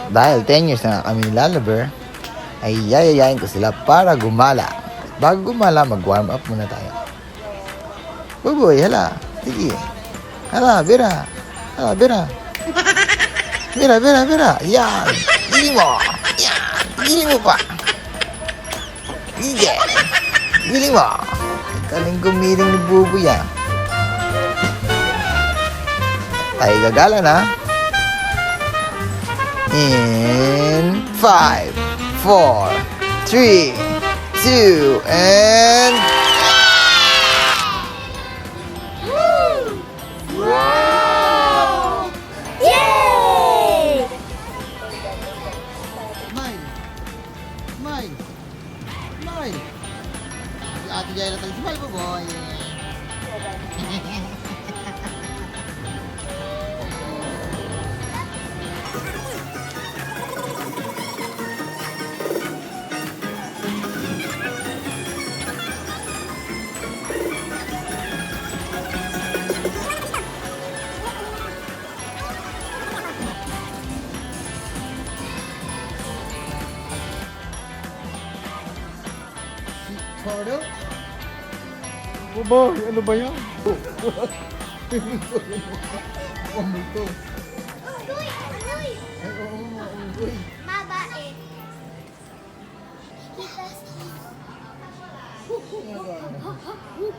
Dahil 10 years na kami nilalabir, ay yayayain ko sila para gumala. Bago gumala, mag-warm up muna tayo. Buboy, hala. Sige. Hala, bira. Hala, bira. Bira, bira, bira. Yan. Giling mo. Yan. Giling mo pa. Sige. Giling mo. Kaling gumiling ni Buboy yan. Tayo gagala na. In 5, 4, 3, 2, and... Wow! Yay! Smile! Smile! Smile! Si Ate Jaila tayo. Smile po, boy! Cardo? Boy, ano ba yan? Oh, multo. Uy! Uy! Ay, oo, unggoy. Babae.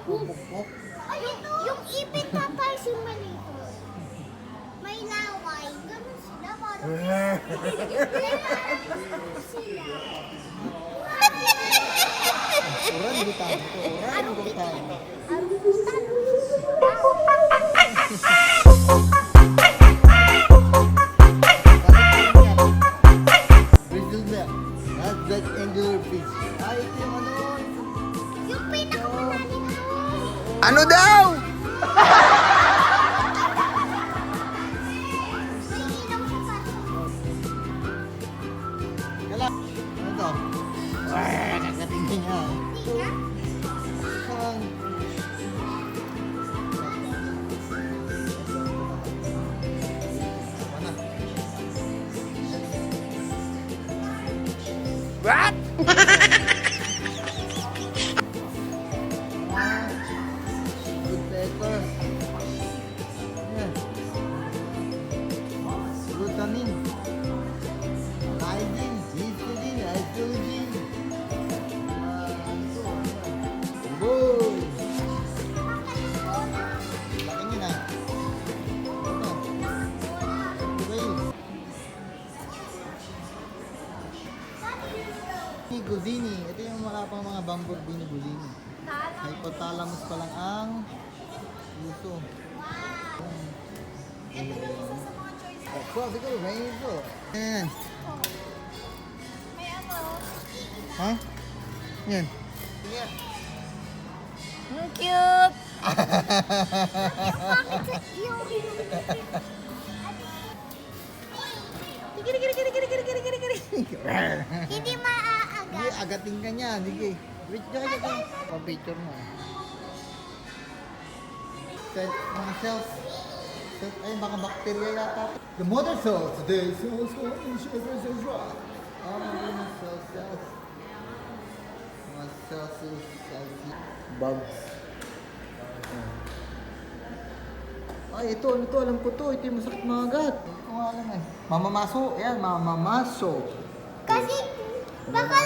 Pupukpuk. Ay, yung ipit na pa si Manito. May laway. Ganun sila. Parang sila. Uran, butang. Uran, butang. Brazil na. Not that angular fish. Ay, ito yung ano. Yung pinakamalalim mo. Ano daw? May ilaw sa pato. Kala. Ano to? Ay, kakatingin niya. Hindi nga. Saan? What? Good pepper. Yeah. Glutamine. Lysine, histidine, isoleucine. Boom! Laki niya na. Ano? Okay. Guzini. Ito yung pang mga bamboo binibulini. Hypothalamus pa lang ang puso. Tropical rainbow. Ayan. May ano. Ha? Yan. Ang cute! Yung... Hindi maaaga. Hindi, agating ka niya. Sige. Wait, dyan ka. Pa-picture mo. Mga cells. Ay, baka bacteria yata. The mother cells. The cells. Mga cells. Mga cells. Bugs. Ay, ito. Ano to? Alam ko to. Ito yung masakit mga agat. Ito nga alam eh. Mamamaso. Ayan, mamamaso. Kasi, baka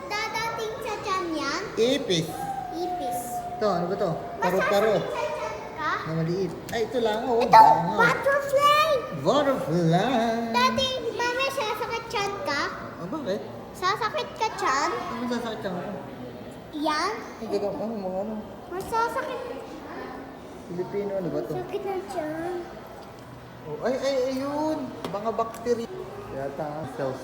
dadating sa tiyan yan, Ipis. ipis. Ito, ano ba to? Paro-paro. Masasakit sa tiyan ka? Na maliit. Ay, ito lang. Oh, Ito, langaw. butterfly! Butterfly. Dati, mami, sasakit tiyan ka? Oh, bakit? Sasakit ka tiyan? Ano masasakit siya ako? Yan? Ay, gagawin ano, mga ano. Masasakit. Filipino, ano ba to? Sakit na tiyan. Oh, ay, ayun. Mga bacteria. Yata nga, cells.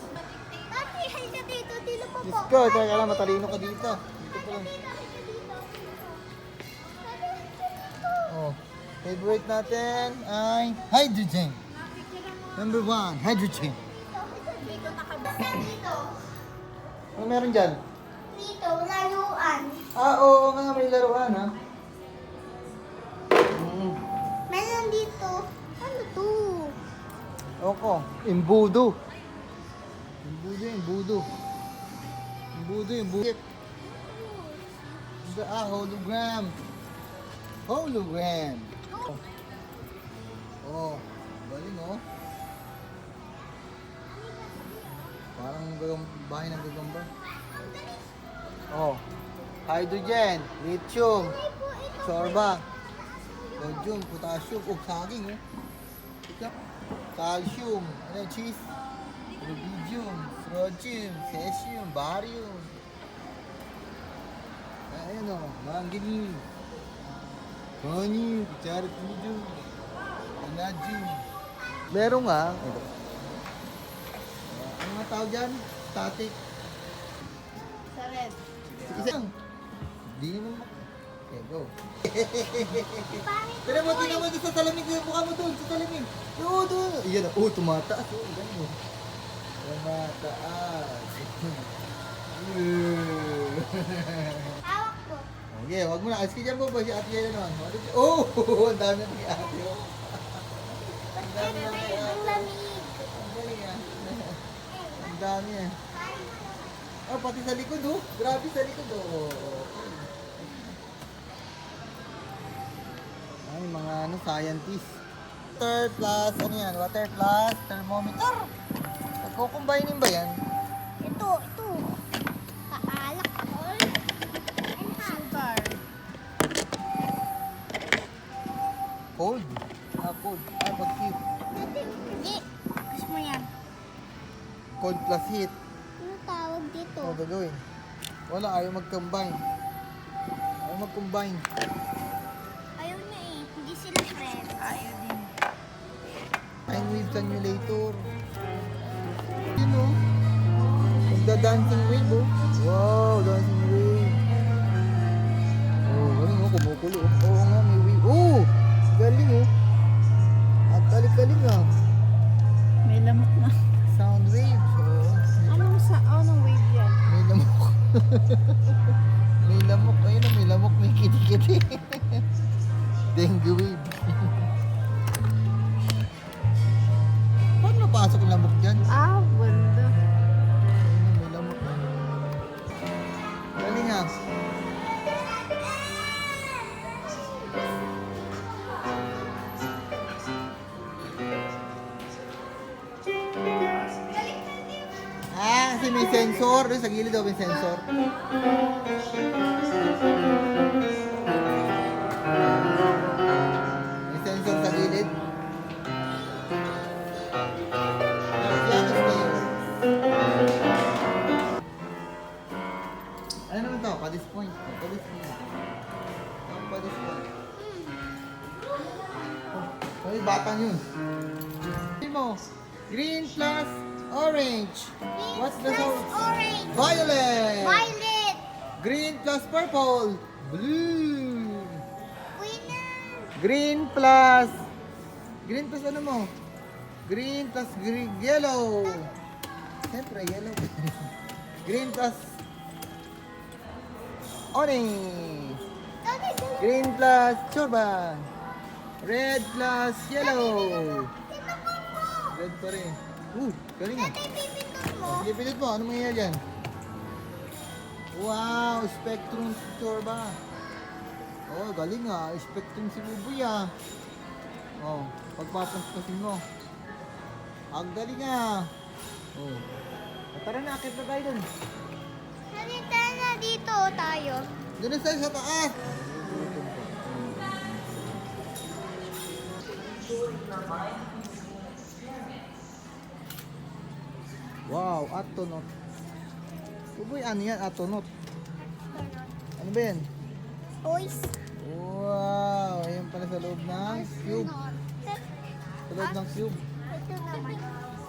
Dati, halika dito. Dito po Diyos po. ko, teka lang, matalino ka dito. Dito pa lang. Halika dito. Oh, favorite natin ay hydrogen. Number 1, hydrogen. Dito nakabasa. Dito. Ano meron dyan? Dito, laruan. Ah, oo nga, may laruan ha. Mm. Meron dito. Ano to? Oko. Imbudo. Imbudo. Imbudo. Hologram. Hologram. Oh, galing oh. Parang bahay ng gagamba. Oh, hydrogen, lithium, sorba, sodium, potassium, saging oh. Ito, calcium, cheese, rubidium, strontium, cesium, barium. Ayan o, manganese, honey, kutsara tudo, vanadium. Meron nga, ito. Ano nga tawag dyan? Static. Sa red. Isang. Di naman okay, go. Pangit Tira mo, tingnan mo doon sa salamin. Mukha mo doon sa salamin. Doon. Iyan, tumataas. Ganun. Tumataas. hawak ko. Okay, wag mo na. Aski dyan po ba si Ate Yaya naman? Oh! Ang dami na ni Ate. Ang dami na ni Ang Ate. lamig. Ang galing ah. Ang dami ah. Oh, pati sa likod oh. Grabe sa likod oh. Ay, mga scientist. Water plus, ano yan? Water plus thermometer. Nagkukumbainin ba yan? Ito. Kaalak ko. Sugar. Cold. Cold. Pag-heat. Hindi. Gusto mo yan. Cold plus heat. Ano tawag dito? Ano gagawin? Wala, ayaw mag-combine. Ayaw na eh. Hindi sila friend. Ayaw din. Sine wave simulator. Yun o. Magda-dancing wave o. Wow, dancing wave. Oh, galing o. Kumukulo o. Oo nga, may wave. Oh! Galing o. At talik-talik ah. May lamok na. Sound waves. Oh. Anong wave yan? May lamok. May lamok. Ayun o, may lamok. May kiti-kiti. Dengue wave. Paano napasok yung lamok dyan? Banda. Ayun, may lamok na. Galing ah. Kasi may sensor. Doon sa gilid daw may sensor. May sensor sa gilid. Yan, na yun. Ano naman to? Padis point. Padis point. Padis point. Oh, may batang yun. Sabi mo, green plus orange. What's the sound? Orange. Violet. Violet. Green plus purple. Blue. Winner. Green plus ano mo? Green plus yellow. Siyempre, yellow. Green plus orange. Green plus chorba. Red plus yellow. Red pa rin. Galing ah. Ito pipindot mo. Pipindot mo, ano mangyayari dyan? Wow, spectrum chorba. Oh, galing ah. Spectrum si Buboy ah. Oh, pagpapampasin mo. Ang galing ah. Oh. Tara na, akit na tayo dun. Halita na dito tayo. Doon na tayo sa taas. Wow, atonot. Buboy, ano yan? Atonot. Ano ba yan? Toys. Wow, ayun pala sa loob ng cube. Sa loob ng cube. Ito naman.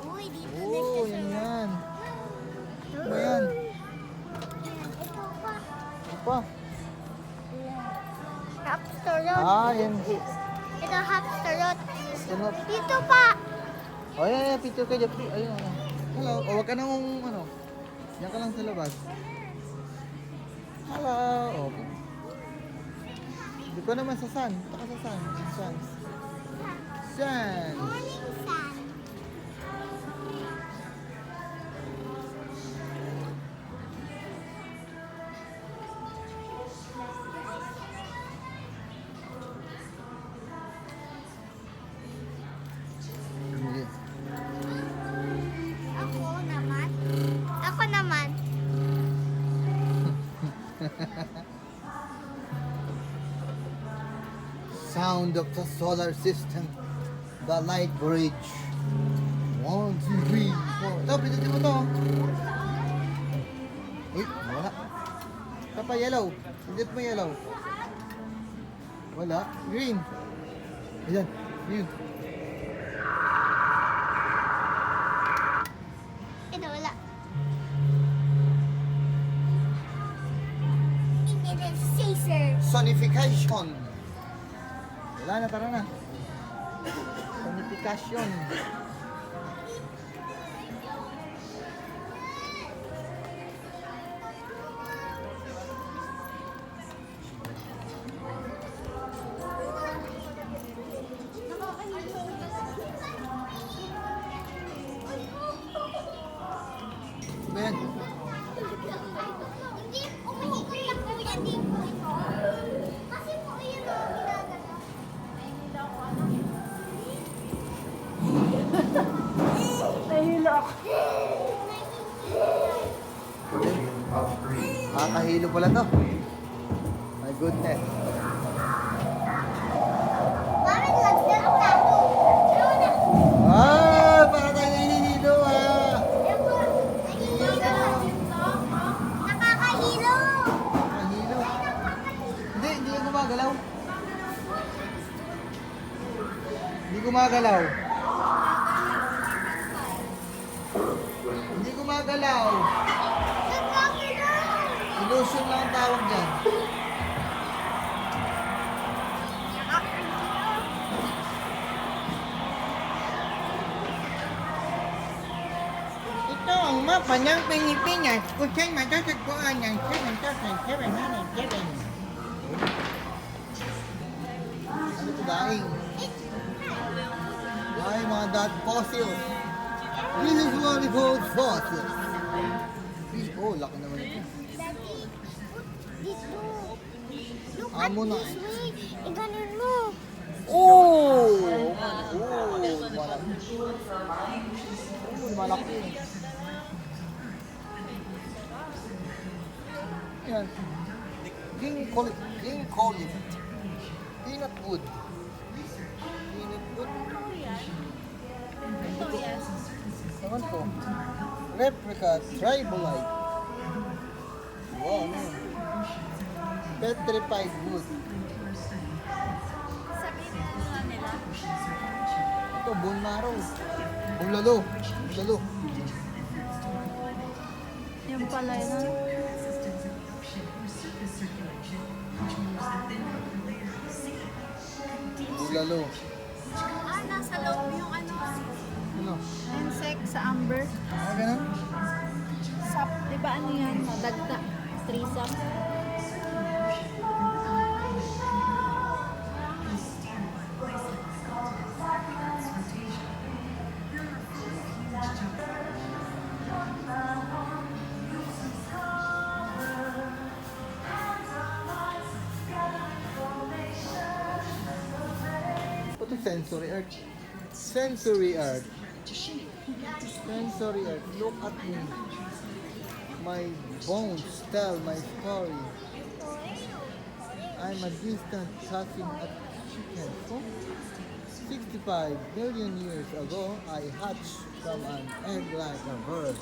Uy, dito din Oh, siya yan sa- yan. Ano ba yan? Ito pa. Ano pa? Hamster rod. Yan. Ito hamster rod. Atonot. Dito pa. Oh, yan. Picture ka dyan. Ayun. Hello. Oh, wag ka nang ano. Yan ka lang sa labas. Hello. Okay. Hindi ko naman sa sun. Ito ka sa sun. Sun. Morning sun. around of the solar system. The light bridge. 1, 2, 3, 4. Ito, pindutin mo to. Uy, wala. Ito pa, yellow. Pindut mo yellow. Wala. Green. Ayan. Green. Ito, wala. It is Caesar. Sonification. Wala na, tara na. Sonification. Ben, Hindi, umiikot lang po yan dito ito. Kasi po yun ang ginagalaw. Nahilo ako. kakahilo pala to. My goodness. Parang nagdaro na ako. Ano na? Ah, para tayo nahihilo ah. Yan po. Nahihilo. Nakakahilo. Nahihilo. Hindi yan gumagalaw. Hindi gumagalaw. Hindi gumagalaw. Nakakahilo. Illusion lang ang tawag dyan. Ito ang mapa ng Pilipinas kung saan matatagpuan ang 7,707. Ano ito daing? Ay, mga dot fossils. This is what we call fossils. Oh, laki naman ito. Daddy, dito. Look at Amo na. this way. Ganun mo. Oh! Malaki. Yan. King Colin. Peanut wood. Peanut wood. Ito, yes. Naman ko. Replica tribolite. Wow, ano yun? Petrified wood. Sabihin na nila. Ito, bone marrow. Bulalo. Bulalo. Yung pala yun. Bulalo. Nasa loob yung ano. Ano? Insect sa amber. Ah, ganun? Sap. Di ba ano yan? Madagta. 3 sap. Ito sensory art. Sensory art. Sensory art. Look at me. My bones tell my story. I'm a distant cousin of chicken. Oh, 65 million years ago, I hatched from an egg like a bird.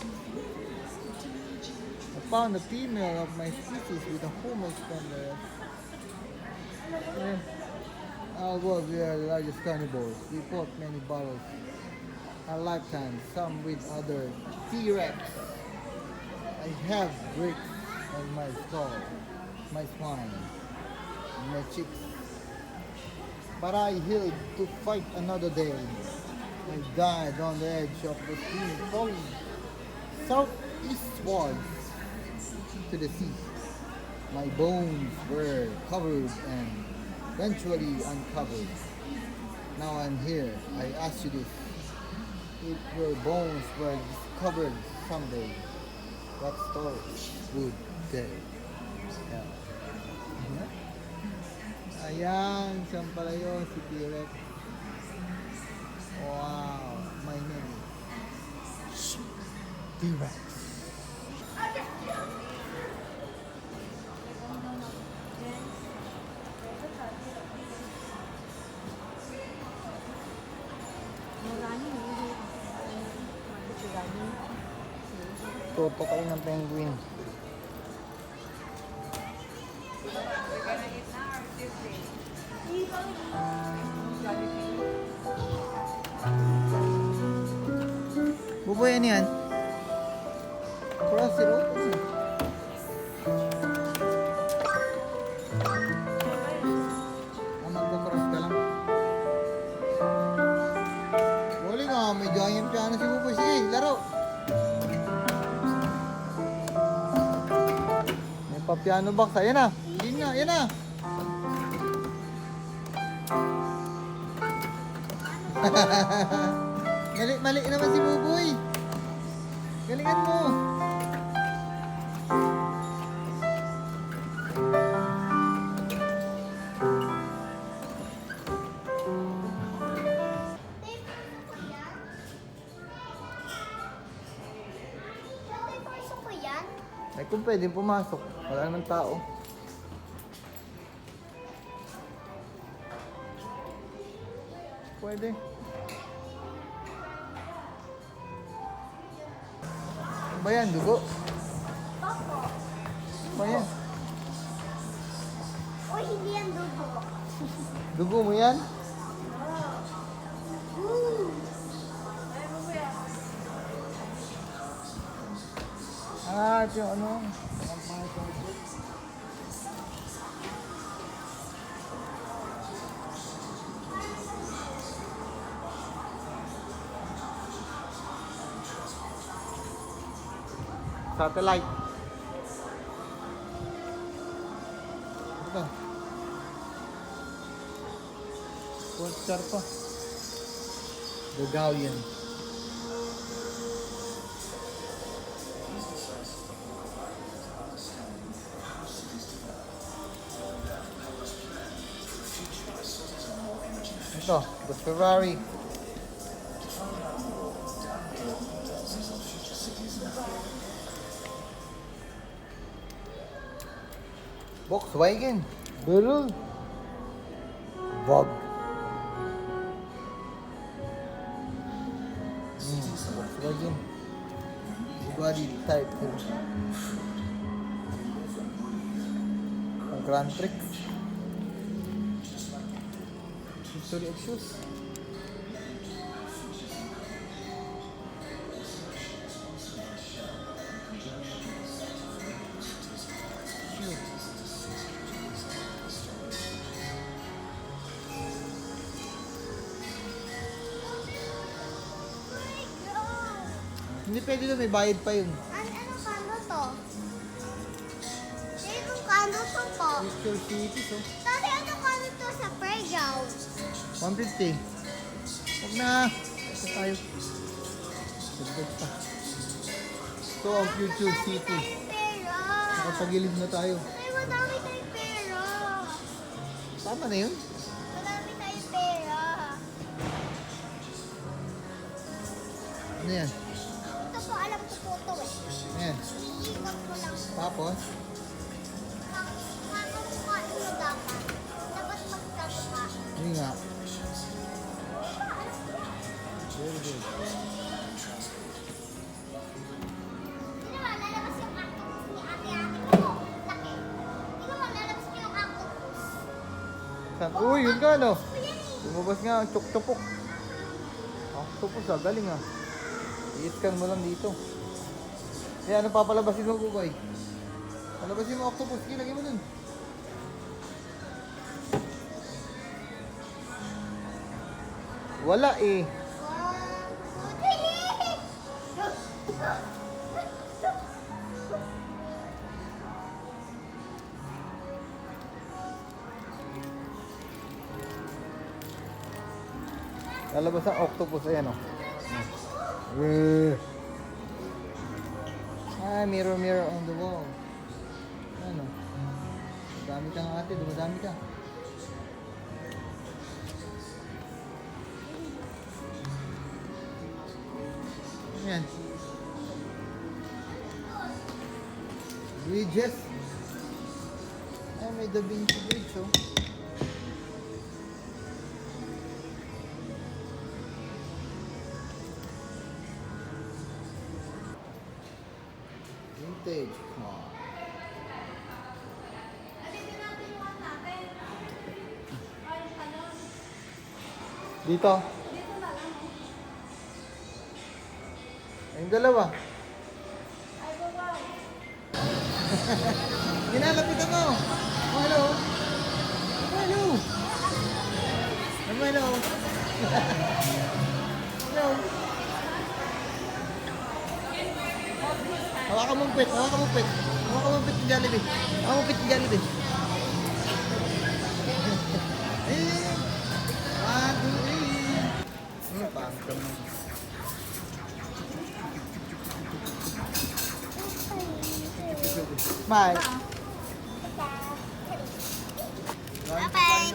I found a female of my species with a homo splendor. Our world, we are the largest carnivores. We fought many battles. Our lifetime, some with other T-Rex. I have bricks on my skull, my spine, my cheeks. But I healed to fight another day. I died on the edge of the sea, falling southeastwards to the sea. My bones were covered and eventually uncovered. Now I'm here. I ask you this. If your bones were discovered someday, what story would they tell? Ayan, saan pala yun? Si T-Rex. Wow, my name is T-Rex. Tutukain ng penguin. Buboy, ano yan? Cross zero? Magka-cross ka lang. Wala nga, may giant piano si Buboy. Sige, laro! May pa-piano box. Ayan na! Yun na, ayan na! Mali naman si Buboy. Galingan mo. Pasok ko yan. Ay, kung pwedeng pumasok. Wala naman tao. Pwede. Ano ba yan? Dugo? Opo. Ano ba yan? O hindi yan dugo. Dugo mo yan? Woo! Ah, ito yung ano. Satellite. Ito. Pulsar pa. Gagawin. Ito, the Ferrari. Volkswagen. Beryl. Vogue. Volkswagen. Bugatti Type 2. Ang Grand Prix. History of shoes. Hindi pwede doon, may bayad pa yun. Anong kano to? Anong kano to po? Picture City, so. Tati, anong kano to sa playground? 150. Huwag na. Ito tayo. Dagdag pa. Ito ang Future City. Pera! Nakapagilid na tayo. Ay, madami tayong pera! Tama na yun. Madami tayong pera! Ano yan? Ito po, alam ko po ito eh. Ayan. Iikot ko lang. Tapos, Kano mo dapat? Dapat magkatuka. yun nga. Diba, alam ko yan. Very good. Di ba, lalabas yung octopus ni ate-ate ko. Laki. Di ba, lalabas ko yung octopus. Saan? Uy, yun ka, no? Ko yan eh. Lumabas nga ang chok-chopok. Octopus ah, galing ah. I-scan mo lang dito. Kaya ano papalabasin mo, Buboy? Palabasin mo octopus, sige, lagay mo dun. Wala eh. Lalabas ang octopus, ayan o. Ah, mirror on the wall. Ano? Dumadami ka nga ate, dumadami ka. Ayan. Bridges. Ay, may Da Vinci Bridge, oh. Take. Come on. Dito. Yung dalawa. Ginalapitan mo. Oh, hello. Oh, hello. Oh, hello. Hello. Hawakan mong pet. Hawakan mong pet. Hawakan mong pet ng Jollibee. Hawakan mong pet ng Jollibee. Eh. 1, 2, 3. Pangkam mo. Bye. Bye-bye.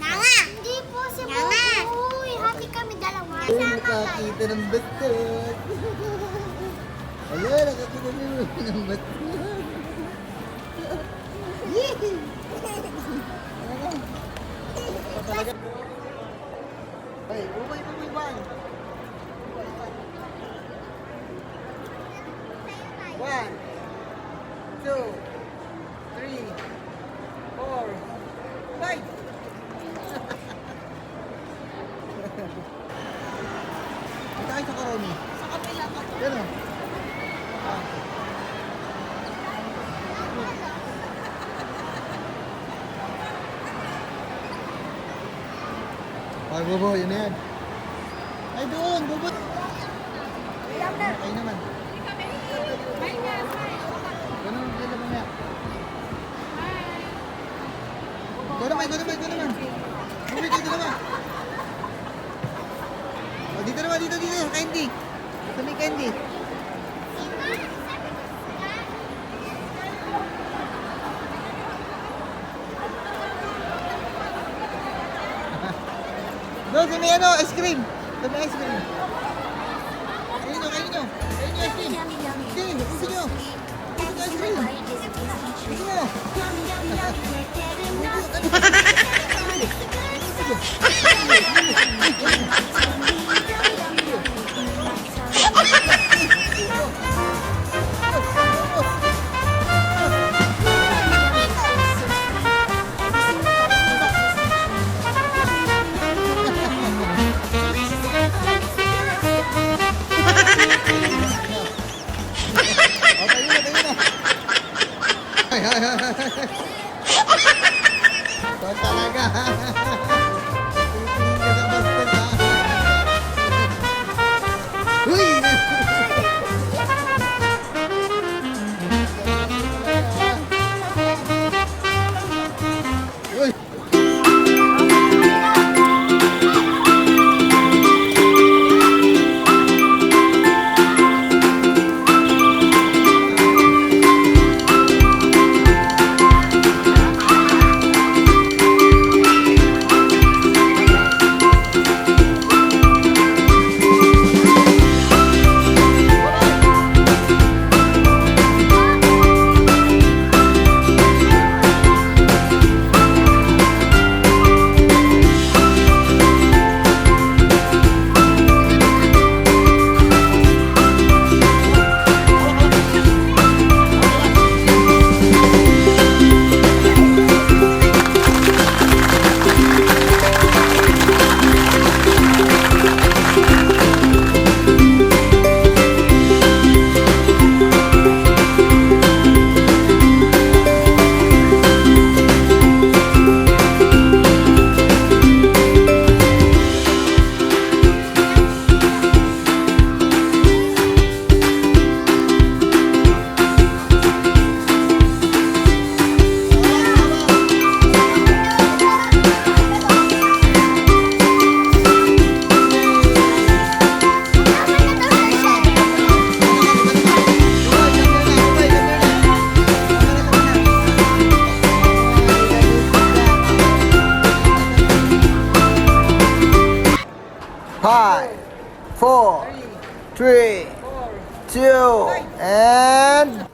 Nanga! Hindi po si Buboy. Hati kami dalawa. Ay, Sama tayo. nakakita ng batot. Ala, nakakita ng batot. Yee! Ano talaga? Ay, bumay, bumay. 1, 2, 3, 4, 5. Ito kayo sa Karoni. Sa kapila ka. Yan o. Ay, bobo, yun na yan. Ay, doon, bobo. Ay naman. Ganun, ganun mamaya. Go naman. Bumili dito naman. Oh, dito naman, dito. Candy. Ito may candy. Doon, sa may ano, ice cream. Sa may ice cream. Kainin nyo ice cream. Sige, gusto nyo. Gusto nyo ice cream. Gusto nyo. Okay, tayo na. Ay. Ito talaga. Titingin ka sa basket, ha? Uy! Uy! Five, 4, 3, 2, and